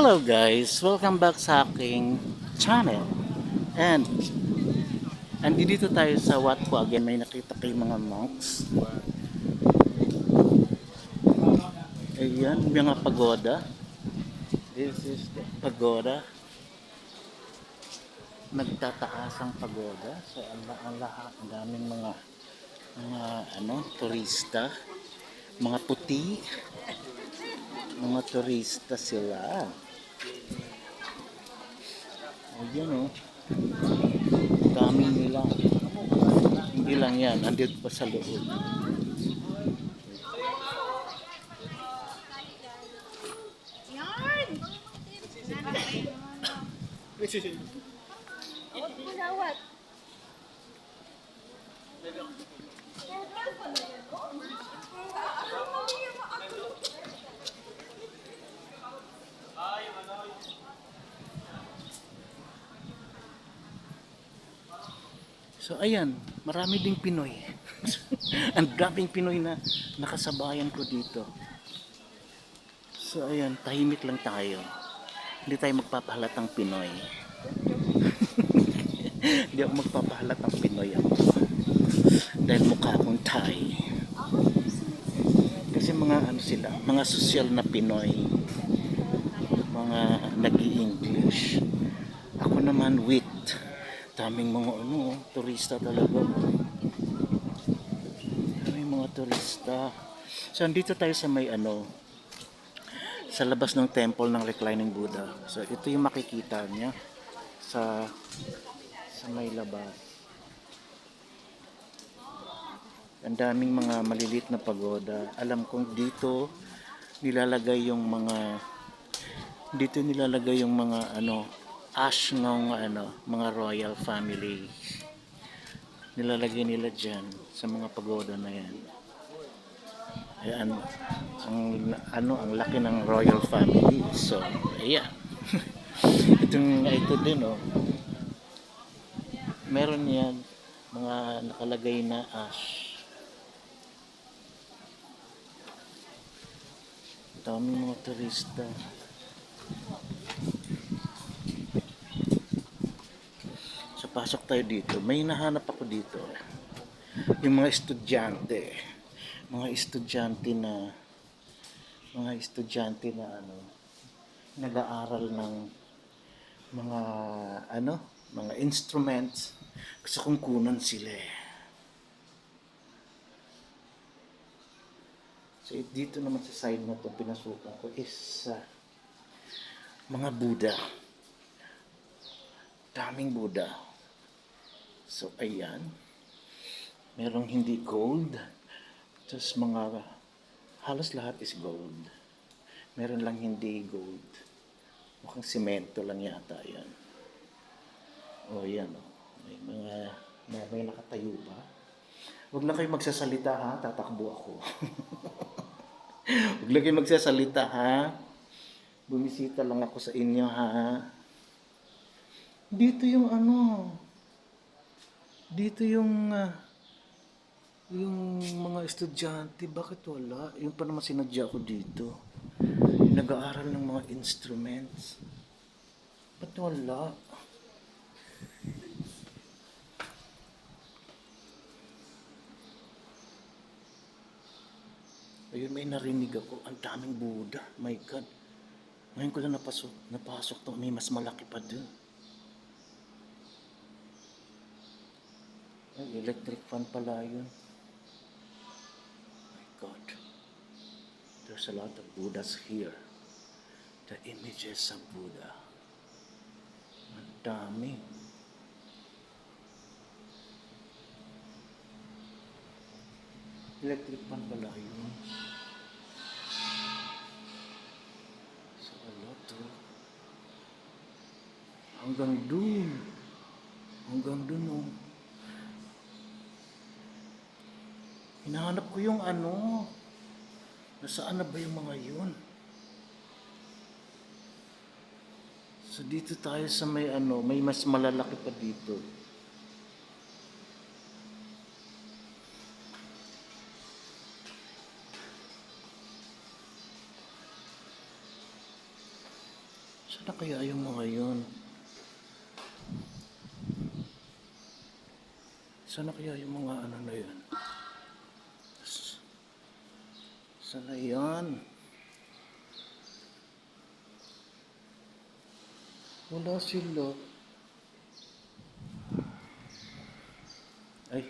Hello guys, welcome back sa aking channel. And andito tayo sa Wat Po again. May nakita kayong mga monks. Ayan, mga pagoda. This is the pagoda. Nagtataas ang pagoda. So ang lahat, ang daming mga turista. Mga puti. Mga turista sila. Ayan oh. Dami nila. Hindi lang yan, andito pa sa loob. So ayan, marami ding Pinoy. Ang daming Pinoy na nakasabayan ko dito. So ayan, tahimik lang tayo. Hindi tayo magpapahalatang Pinoy. Hindi ako magpapahalatang Pinoy ako. Dahil mukha akong Thai. Kasi mga ano sila, mga sosyal na Pinoy. Mga nag-i-English. Ako naman wit. Daming mga turista talaga. Daming mga turista. So andito tayo sa may sa labas ng temple ng reclining Buddha. So ito yung makikita niya sa may labas. Ang daming mga maliliit na pagoda. Alam kong dito nilalagay yung mga ash ng mga royal family. Nilalagay nila diyan sa mga pagoda na yan. Ayan, ang laki ng royal family. So, ayan. Ito din meron yan mga nakalagay na ash. Daming mga turista. So, pasok tayo dito. May nahanap ako dito. Yung mga estudyante. Mga estudyante na nag-aaral ng mga mga instruments. Gusto kong kunan sila eh. So dito naman sa side na to pinasukan ko is mga Buddha. Daming Buddha. So ayan. Merong hindi gold. Tapos halos lahat is gold. Meron lang hindi gold. Mukhang simento lang yata yan. Yan may nakatayo pa. Huwag lang kayo magsasalita ha, tatakbo ako. Huwag lang kayo magsasalita ha. Bumisita lang ako sa inyo ha. Dito yung yung mga estudyante, bakit wala? Yung pa naman sinadya ko dito. Yung nag-aaral ng mga instruments. Ba't wala? Ayun, may narinig ako. Ang daming Buddha. My God. Ngayon ko lang napasok to. May mas malaki pa dun. Ay, electric fan pala yun. My God. There's a lot of Buddhas here. The images of Buddha. Ang dami. Electric fan pala yun. So a lot Hanggang dun hinahanap ko yung nasaan na ba yung mga yun? So dito tayo sa may mas malalaki pa dito. Na kaya yung mga yun? Sana kaya yung mga ano na yun? Sana yan? Wala sila. Ay,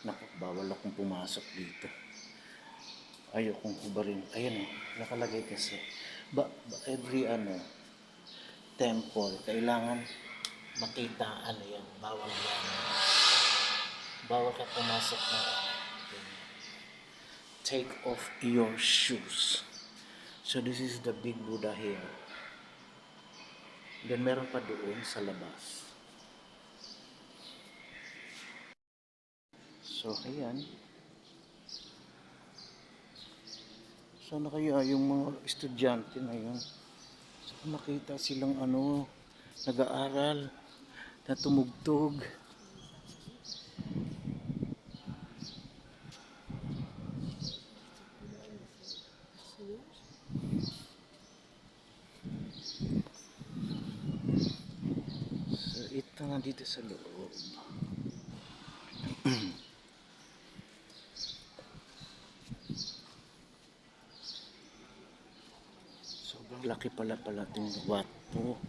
naku, bawal akong pumasok dito. Ayokong hubarin. Ayan o, nakalagay kasi. Every temple, kailangan makita yan. Bawal yan. Bawal ka pumasok na take off your shoes. So this is the big Buddha here. Then meron pa doon sa labas. So ayan. Sana kaya yung mga estudyante na yun, so, makita silang nag-aaral, na tumugtog. So ito na dito sa loob. Sobrang laki pala itong Watpo.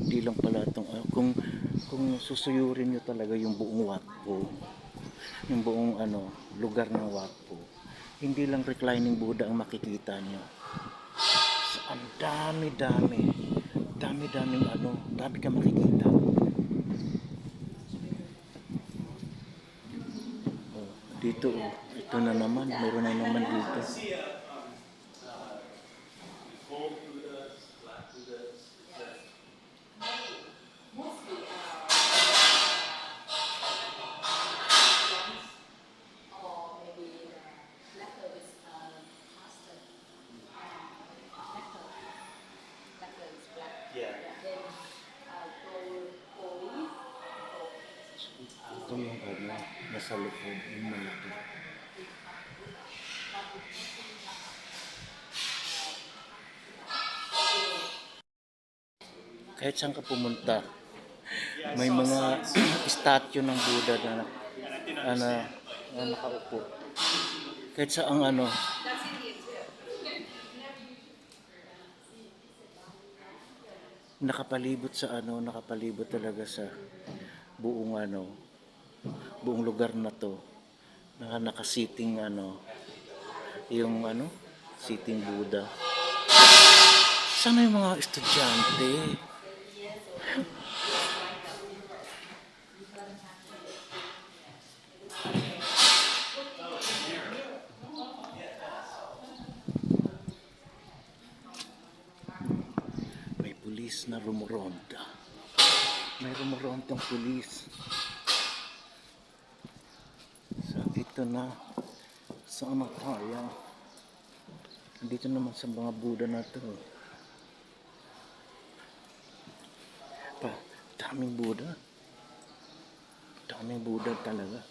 Hindi lang pala itong, kung susuyurin nyo talaga yung buong Watpo, yung buong lugar ng Watpo, hindi lang reclining Buddha ang makikita nyo. So, ang dami-daming dami ka makikita. Oh, dito, ito na naman, meron na naman dito. Ito yung nasa loob, yung malaki. Kahit saan ka pumunta, may mga statue ng Buddha na nakaupo. Kahit sa nakapalibot talaga sa buong buong lugar na to. Nakasiting yung sitting Buddha. Sana yung mga estudyante? May pulis na rumuronda. May rumurondang pulis. So ito na sa Amataya. Dito naman sa mga Buddha na to. Daming Buddha. Daming Buddha talaga.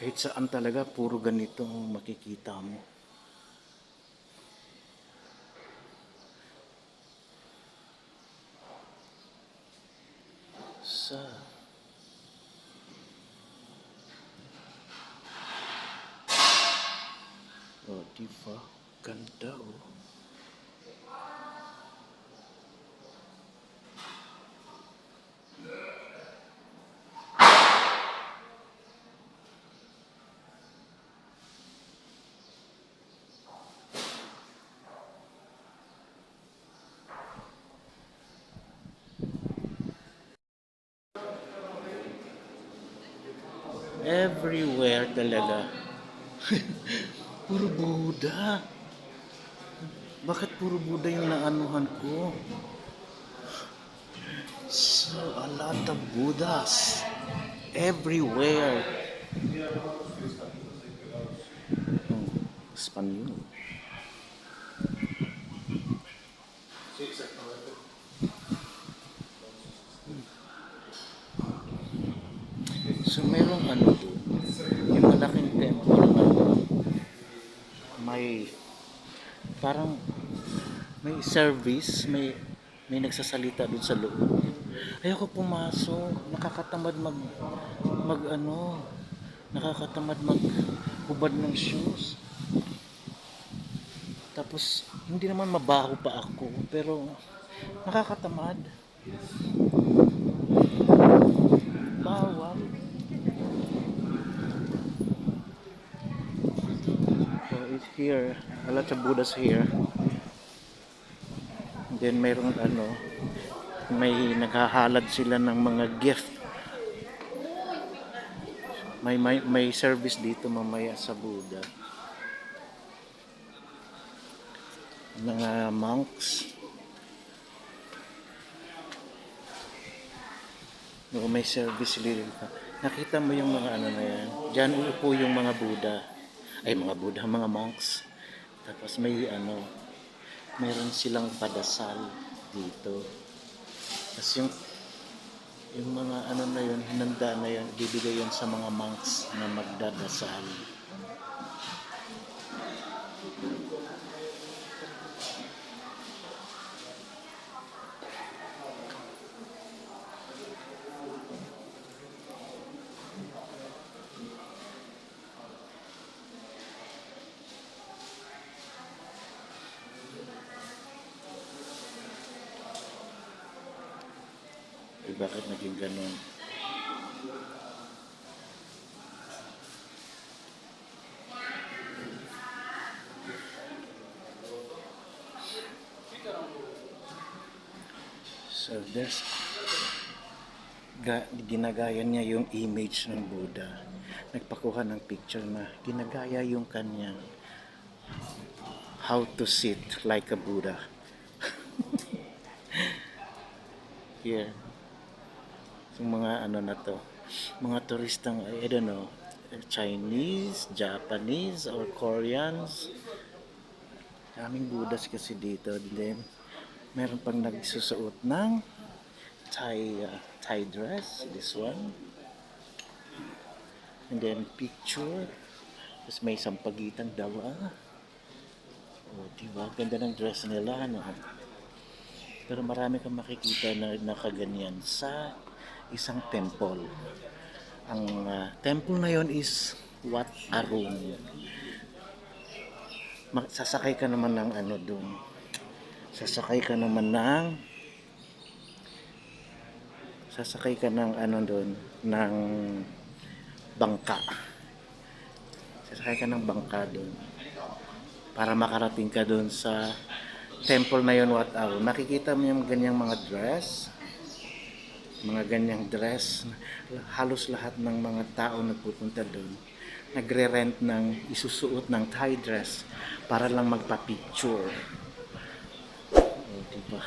Kahit saan talaga, puro ganito makikita mo. Oh, diba? Ganda oh. Everywhere talaga. Puro Buddha. Bakit puro Buddha yung naanuhan ko? So, a lot of Buddhas. Everywhere. Espanyol. So, merong doon. Yung malaking temple na may parang may service, may may nagsasalita doon sa loob. Ayoko pumasok, nakakatamad mag ano, nakakatamad maghubad ng shoes. Tapos hindi naman mabaho pa ako, pero nakakatamad. Bawal. So it's here, a lot of Buddhas here. And then mayroong ano, may naghahalad sila ng mga gift. May service dito mamaya sa Buddha. Mga monks. No, may service dito. Nakita mo yung mga ano na yan. Diyan uupo yung mga Buddha. Ay, mga Buddha, mga monks. Tapos may ano, mayroon silang padasal dito. Tapos yung mga ano na yun, hinanda na yun, bibigay yun sa mga monks na magdadasal. Eh, bakit naging ganun? So there's ginagaya niya yung image ng Buddha. Nagpakuha ng picture na ginagaya yung kanyang how to sit like a Buddha. Here. Yung mga ano na to, mga turistang, I don't know, Chinese, Japanese, or Koreans. Daming Buddhas kasi dito. Then, meron pang nagsusuot ng Thai dress, this one. And then picture. Tapos may sampagitang dawa. O, diba? Ganda ng dress nila, ano? Pero marami kang makikita na nakaganyan sa isang temple. Ang temple na yon is Wat Arun. Sasakay ka naman ng ano doon. Sasakay ka ng ano doon, ng bangka. Sasakay ka ng bangka doon para makarating ka doon sa temple na yon, Wat Arun. Makikita mo yung ganyang mga ganyang dress. Halos lahat ng mga tao nagpupunta doon nagre-rent ng isusuot ng Thai dress para lang magpa-picture. O, diba?